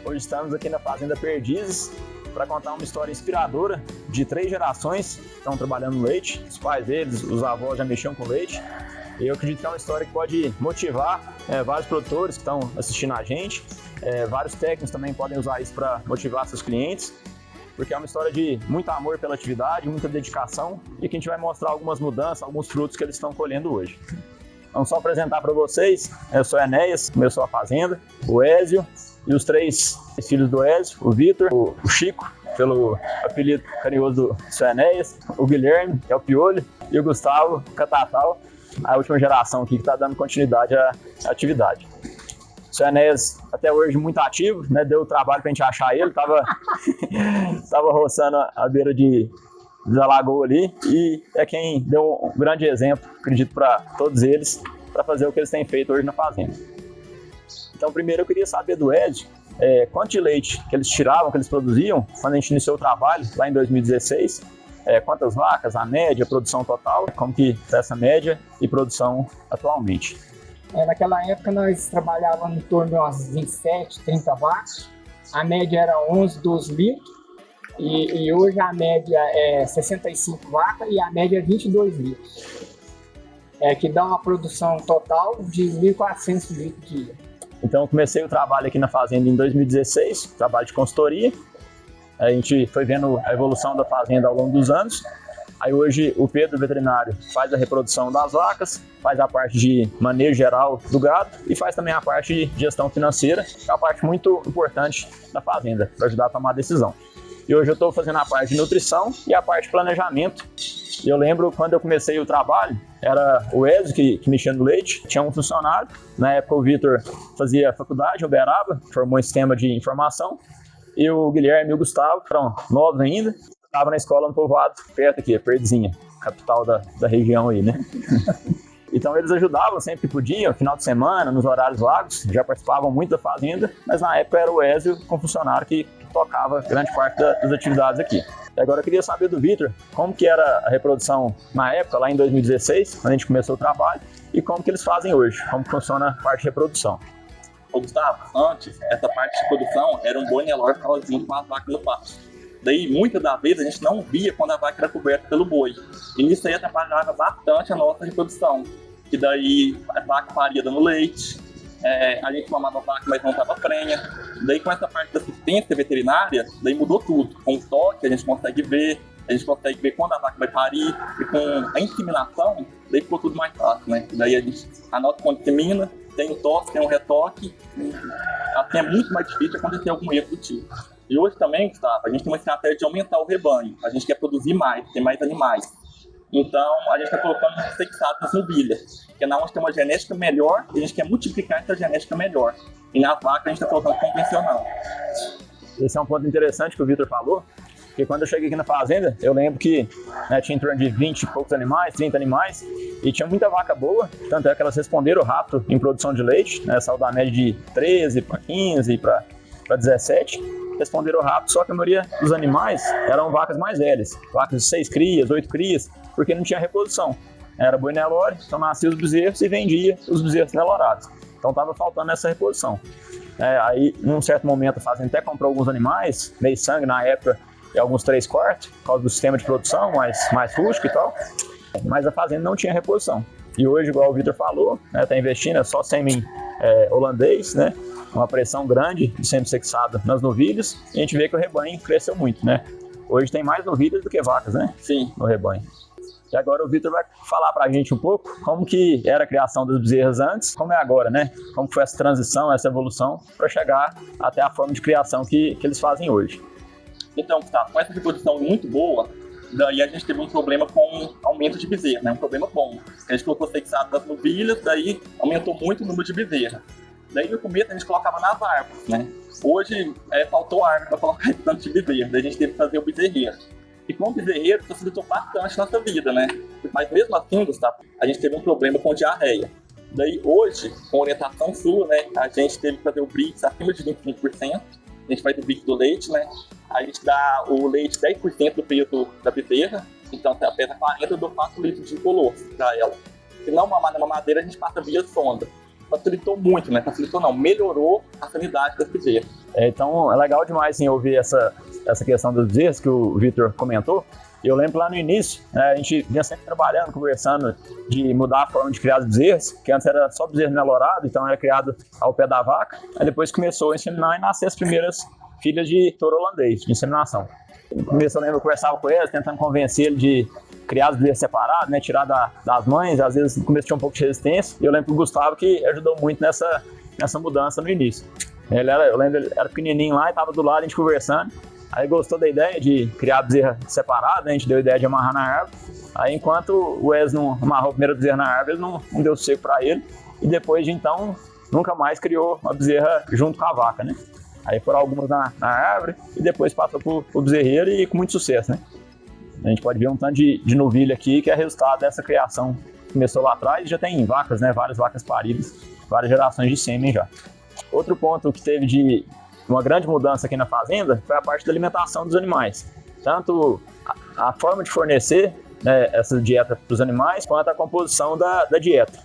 Hoje estamos aqui na Fazenda Perdizes para contar uma história inspiradora de 3 gerações que estão trabalhando no leite. Os pais deles, os avós já mexiam com leite. E eu acredito que é uma história que pode motivar vários produtores que estão assistindo a gente. Vários técnicos também podem usar isso para motivar seus clientes, porque é uma história de muito amor pela atividade, muita dedicação, e que a gente vai mostrar algumas mudanças, alguns frutos que eles estão colhendo hoje. Vamos só apresentar para vocês, eu sou Enéas, começou a fazenda, o Ézio e os 3 filhos do Ézio, o Vitor, o Chico, pelo apelido carinhoso do seu Enéas, o Guilherme, que é o Piolho, e o Gustavo, Catatal, a última geração aqui que está dando continuidade à atividade. O seu Enéas até hoje muito ativo, né? Deu trabalho para a gente achar ele, tava roçando a beira da lagoa ali, e é quem deu um grande exemplo, acredito, para todos eles, para fazer o que eles têm feito hoje na fazenda. Então, primeiro eu queria saber do Ézio, quanto de leite que eles tiravam, que eles produziam, quando a gente iniciou o trabalho, lá em 2016, quantas vacas, a média, a produção total, como que está essa média e produção atualmente. Naquela época nós trabalhávamos em torno de umas 27, 30 vacas, a média era 11, 12 litros, e hoje a média é 65 vacas e a média é 22 litros, que dá uma produção total de 1.400 litros dia. Então eu comecei o trabalho aqui na fazenda em 2016, trabalho de consultoria. A gente foi vendo a evolução da fazenda ao longo dos anos. Aí hoje o Pedro, o veterinário, faz a reprodução das vacas, faz a parte de manejo geral do gado e faz também a parte de gestão financeira, que é uma parte muito importante da fazenda, para ajudar a tomar a decisão. E hoje eu estou fazendo a parte de nutrição e a parte de planejamento. E eu lembro quando eu comecei o trabalho, era o Ézio que mexia no leite, tinha um funcionário. Na época o Vitor fazia faculdade em Uberaba, formou em sistema de informação. E o Guilherme e o Gustavo, eram novos ainda, estavam na escola no povoado, perto aqui, Perdizinha, capital da região aí, né? Então eles ajudavam sempre que podiam, final de semana, nos horários vagos, já participavam muito da fazenda, mas na época era o Ézio com funcionário que tocava grande parte das atividades aqui. E agora eu queria saber do Vitor, como que era a reprodução na época, lá em 2016, quando a gente começou o trabalho, e como que eles fazem hoje, como funciona a parte de reprodução. Ô Gustavo, antes, essa parte de produção era um boi Nelore que ficava junto com as vacas no pasto. Daí, muitas das vezes, a gente não via quando a vaca era coberta pelo boi. E nisso aí atrapalhava bastante a nossa reprodução. Que daí a vaca paria dando leite, a gente mamava a vaca, mas não estava prenha. Daí, com essa parte da assistência veterinária, daí mudou tudo. Com o toque, a gente consegue ver quando a vaca vai parir. E com a inseminação, daí ficou tudo mais fácil, né? Daí a gente anota quando insemina, tem o toque, tem o retoque, assim é muito mais difícil acontecer algum erro do tipo. E hoje também, Gustavo, a gente tem uma estratégia de aumentar o rebanho, a gente quer produzir mais, ter mais animais. Então a gente está colocando sexados nas novilhas, que é na onde tem uma genética melhor e a gente quer multiplicar essa genética melhor. E nas vacas a gente está colocando convencional. Esse é um ponto interessante que o Vitor falou, porque quando eu cheguei aqui na fazenda, eu lembro que tinha em torno de 20 e poucos animais, 30 animais, e tinha muita vaca boa, tanto é que elas responderam rápido em produção de leite, saiu da média de 13 para 15 para 17, responderam rápido, só que a maioria dos animais eram vacas mais velhas, vacas de 6 crias, 8 crias, porque não tinha reprodução. Era boi Nelore, então nascia os bezerros e vendia os bezerros nelorados. Então estava faltando essa reprodução. Aí, num certo momento, a fazenda até comprou alguns animais, meio sangue na época, e alguns 3/4, por causa do sistema de produção mais rústico e tal, mas a fazenda não tinha reposição. E hoje, igual o Vitor falou, está investindo só sêmen holandês, né? Uma pressão grande de sêmen sexado nas novilhas, e a gente vê que o rebanho cresceu muito, né? Hoje tem mais novilhas do que vacas, né? Sim. No rebanho. E agora o Vitor vai falar pra gente um pouco como que era a criação das bezerras antes, como é agora, né? Como foi essa transição, essa evolução, para chegar até a forma de criação que eles fazem hoje. Então, Gustavo, com essa reprodução muito boa, daí a gente teve um problema com aumento de bezerra, né? Um problema bom. A gente colocou sexado das novilhas, daí aumentou muito o número de bezerra. Daí no começo a gente colocava nas árvores, né? Hoje faltou árvore para colocar esse tanto de bezerra, daí a gente teve que fazer o bezerreiro. E com o bezerreiro facilitou bastante a nossa vida, né? Mas mesmo assim, Gustavo, a gente teve um problema com diarreia. Daí hoje, com orientação sua, né? A gente teve que fazer o BRICS acima de 25%. A gente faz o BRICS do leite, né? A gente dá o leite 10% do peso da bezerra. Então, se ela pesa 40, eu dou 4 litros de colosso para ela. Se não mamar na mamadeira, a gente passa via sonda. facilitou muito, né? Facilitou não, melhorou a sanidade das bezerras. Então é legal demais assim, ouvir essa questão dos bezerros que o Vitor comentou. Eu lembro lá no início, a gente vinha sempre trabalhando, conversando de mudar a forma de criar as bezerras, que antes era só bezerro melhorado, então era criado ao pé da vaca. Aí depois começou a inseminar e nascer as primeiras filhas de touro holandês, de inseminação. No começo eu lembro, eu conversava com eles, tentando convencer ele de criar as bezerras separadas, né, tirar das mães, às vezes no começo tinha um pouco de resistência. E eu lembro que o Gustavo que ajudou muito nessa mudança no início. Eu lembro, ele era pequenininho lá e estava do lado, a gente conversando. Aí gostou da ideia de criar a bezerra separada, né? A gente deu a ideia de amarrar na árvore. Aí enquanto o Wes não amarrou a primeira bezerra na árvore, ele não deu sossego para ele. E depois de então, nunca mais criou uma bezerra junto com a vaca, né? Aí foram algumas na árvore e depois passou pro bezerreiro e com muito sucesso, né? A gente pode ver um tanto de novilha aqui que é resultado dessa criação. Começou lá atrás e já tem vacas, né? Várias vacas paridas, várias gerações de sêmen já. Outro ponto que teve de uma grande mudança aqui na fazenda foi a parte da alimentação dos animais. Tanto a forma de fornecer, né, essa dieta para os animais, quanto a composição da dieta.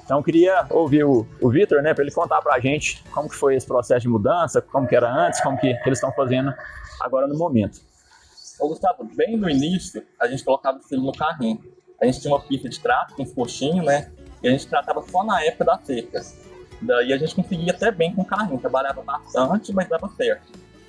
Então eu queria ouvir o Vitor, né, para ele contar para a gente como que foi esse processo de mudança, como que era antes, como que eles estão fazendo agora no momento. Ô Gustavo, bem no início, a gente colocava o filho no carrinho. A gente tinha uma pista de trato com os coxinhos, né, e a gente tratava só na época da seca. Daí a gente conseguia até bem com o carrinho, trabalhava bastante, mas dava certo.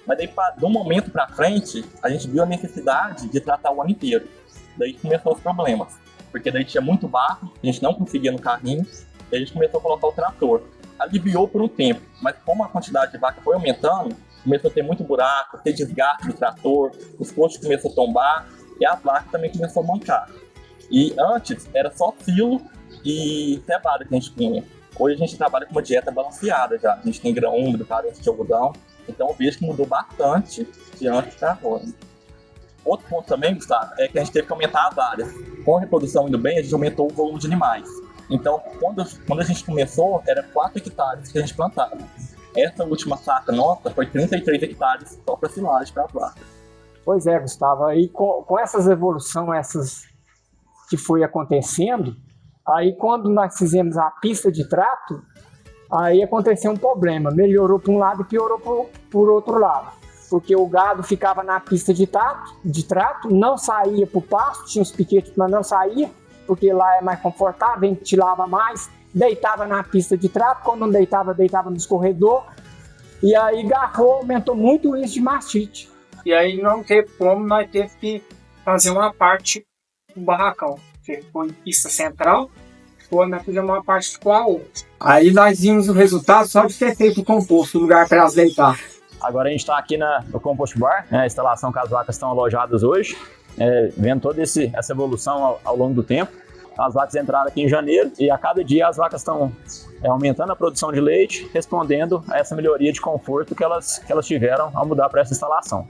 Mas daí, de um momento para frente, a gente viu a necessidade de tratar o ano inteiro. Daí começou os problemas, porque daí tinha muito barro, a gente não conseguia no carrinho, e a gente começou a colocar o trator. Aliviou por um tempo, mas como a quantidade de vaca foi aumentando, começou a ter muito buraco, ter desgaste do trator, os postos começaram a tombar, e a vaca também começou a mancar. E antes era só silo e cevada que a gente tinha. Hoje a gente trabalha com uma dieta balanceada já. A gente tem grão úmido, carência de algodão. Então eu vejo que mudou bastante de antes para agora. Outro ponto também, Gustavo, é que a gente teve que aumentar as áreas. Com a reprodução indo bem, a gente aumentou o volume de animais. Então, quando a gente começou, era 4 hectares que a gente plantava. Essa última safra nossa foi 33 hectares só para silagem para as vacas. Pois é, Gustavo. Aí com essas evoluções, essas que foi acontecendo, aí quando nós fizemos a pista de trato, aí aconteceu um problema. Melhorou para um lado e piorou por outro lado. Porque o gado ficava na pista de trato, não saía para o pasto, tinha os piquetes, mas não saía, porque lá é mais confortável, ventilava mais, deitava na pista de trato, quando não deitava no escorredor, e aí garrou, aumentou muito o índice de mastite. E aí não teve como, nós teve que fazer uma parte do barracão. Foi pista central, quando nós fizemos uma parte ficou a outra. Aí nós vimos o resultado só de ter feito o composto, o lugar para elas deitar. Agora a gente está aqui no Compost Bar, né, a instalação que as vacas estão alojadas hoje, vendo toda essa evolução ao longo do tempo. As vacas entraram aqui em janeiro e a cada dia as vacas estão aumentando a produção de leite, respondendo a essa melhoria de conforto que elas tiveram ao mudar para essa instalação.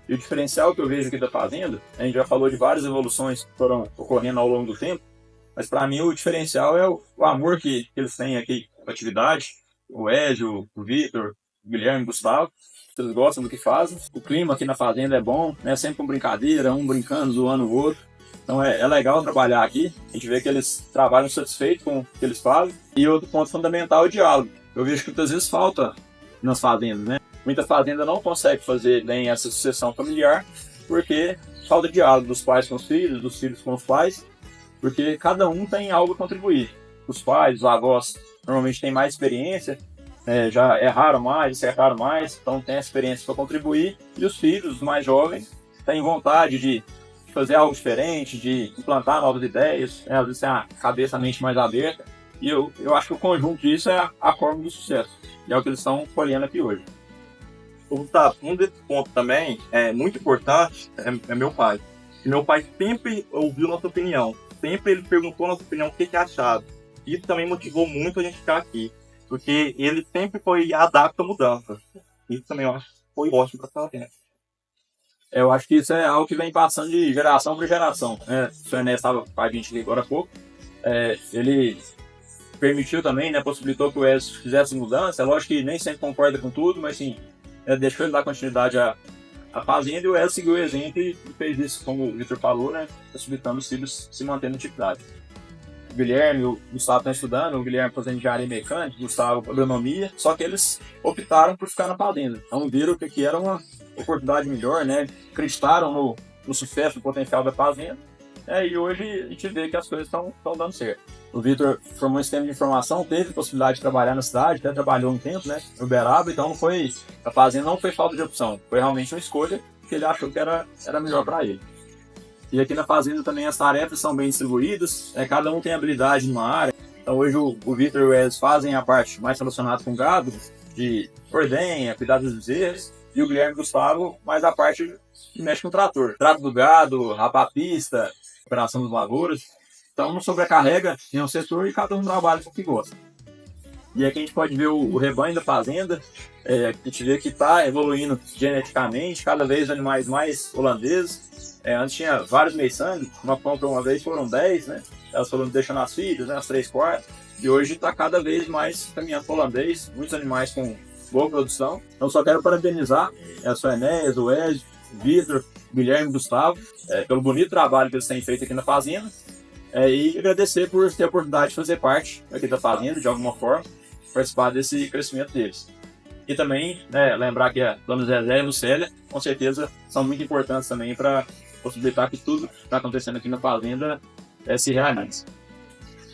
E o diferencial que eu vejo aqui da fazenda, a gente já falou de várias evoluções que foram ocorrendo ao longo do tempo, mas para mim o diferencial é o amor que eles têm aqui com a atividade. O Edio, o Vitor, o Guilherme, o Gustavo, eles gostam do que fazem. O clima aqui na fazenda é bom, né? Sempre com brincadeira, um brincando, zoando o outro. Então é legal trabalhar aqui, a gente vê que eles trabalham satisfeitos com o que eles fazem. E outro ponto fundamental é o diálogo. Eu vejo que muitas vezes falta nas fazendas, né? Muita fazenda não consegue fazer bem essa sucessão familiar porque falta diálogo dos pais com os filhos, dos filhos com os pais, porque cada um tem algo a contribuir. Os pais, os avós normalmente têm mais experiência, já erraram mais, acertaram mais, então tem a experiência para contribuir. E os filhos, os mais jovens, têm vontade de fazer algo diferente, de implantar novas ideias, às vezes tem a cabeça, a mente mais aberta. E eu acho que o conjunto disso é a fórmula do sucesso. E é o que eles estão colhendo aqui hoje. Gustavo, um desses pontos também é muito importante, é meu pai. E meu pai sempre ouviu nossa opinião, sempre ele perguntou nossa opinião, o que achava. Isso também motivou muito a gente ficar aqui, porque ele sempre foi adapto à mudança. Isso também eu acho que foi ótimo para essa gente. Eu acho que isso é algo que vem passando de geração para geração. O senhor Ernesto estava com a gente aqui agora há pouco. Ele permitiu também, né, possibilitou que o Wes fizesse mudança. É lógico que nem sempre concorda com tudo, mas sim, deixou ele dar continuidade à fazenda e o Wes seguiu o exemplo e fez isso, como o Vitor falou, né, possibilitando os filhos se mantendo em atividade. o Guilherme e o Gustavo estão estudando, o Guilherme fazendo engenharia mecânica, o Gustavo agronomia, só que eles optaram por ficar na fazenda. Então viram que era uma oportunidade melhor, né? Acreditaram no sucesso, no potencial da fazenda, e hoje a gente vê que as coisas estão dando certo. O Vitor formou em sistema de informação, teve possibilidade de trabalhar na cidade, até trabalhou um tempo, né, no Uberaba, então a fazenda não foi falta de opção, foi realmente uma escolha que ele achou que era melhor para ele. E aqui na fazenda também as tarefas são bem distribuídas, cada um tem habilidade numa área. Então hoje o Vitor e o Wes fazem a parte mais relacionada com gado, de ordenha, cuidar dos bezerros, e o Guilherme e o Gustavo mais a parte que mexe com o trator. Trato do gado, rapar a pista, operação dos lavouras. Então não sobrecarrega nenhum setor e cada um trabalha com o que gosta. E aqui a gente pode ver o rebanho da fazenda, a gente vê que está evoluindo geneticamente, cada vez animais mais holandeses. Antes tinha vários meiçanos, uma compra uma vez foram 10, né? Elas foram deixando as filhas, né? As 3 quartas. E hoje está cada vez mais caminhando para o holandês, muitos animais com boa produção. Então só quero parabenizar a sua Enéas, o Ezio, o Vitor, o Guilherme e o Gustavo pelo bonito trabalho que eles têm feito aqui na fazenda. E agradecer por ter a oportunidade de fazer parte aqui da fazenda, de alguma forma, participar desse crescimento deles. E também lembrar que a Dona Zezé e a Lucélia, com certeza, são muito importantes também para possibilitar que tudo que está acontecendo aqui na fazenda se realize.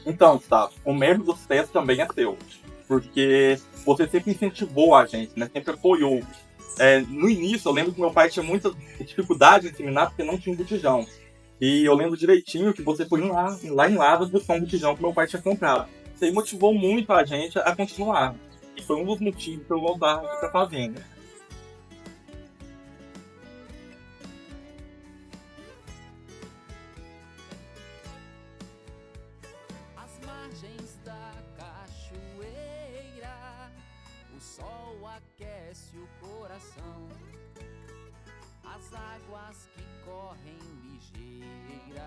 Então, Gustavo, o mérito do sucesso também é teu, porque você sempre incentivou a gente, né? Sempre apoiou. No início, eu lembro que meu pai tinha muita dificuldade em terminar porque não tinha um botijão. E eu lembro direitinho que você foi lá em Lavras buscar um botijão que meu pai tinha comprado. Isso aí motivou muito a gente a continuar. E foi um dos motivos para eu voltar aqui para a fazenda. Às margens da cachoeira, o sol aquece o coração. As águas que correm ligeiras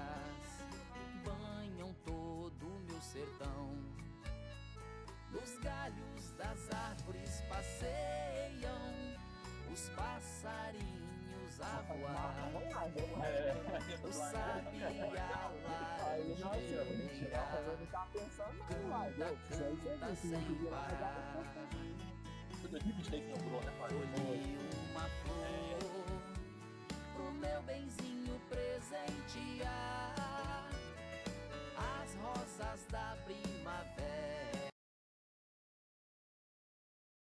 banham todo o meu sertão. Nos galhos das árvores passeiam os passarinhos a voar. O sabiá laranjeira canta sem parar. Colhi uma flor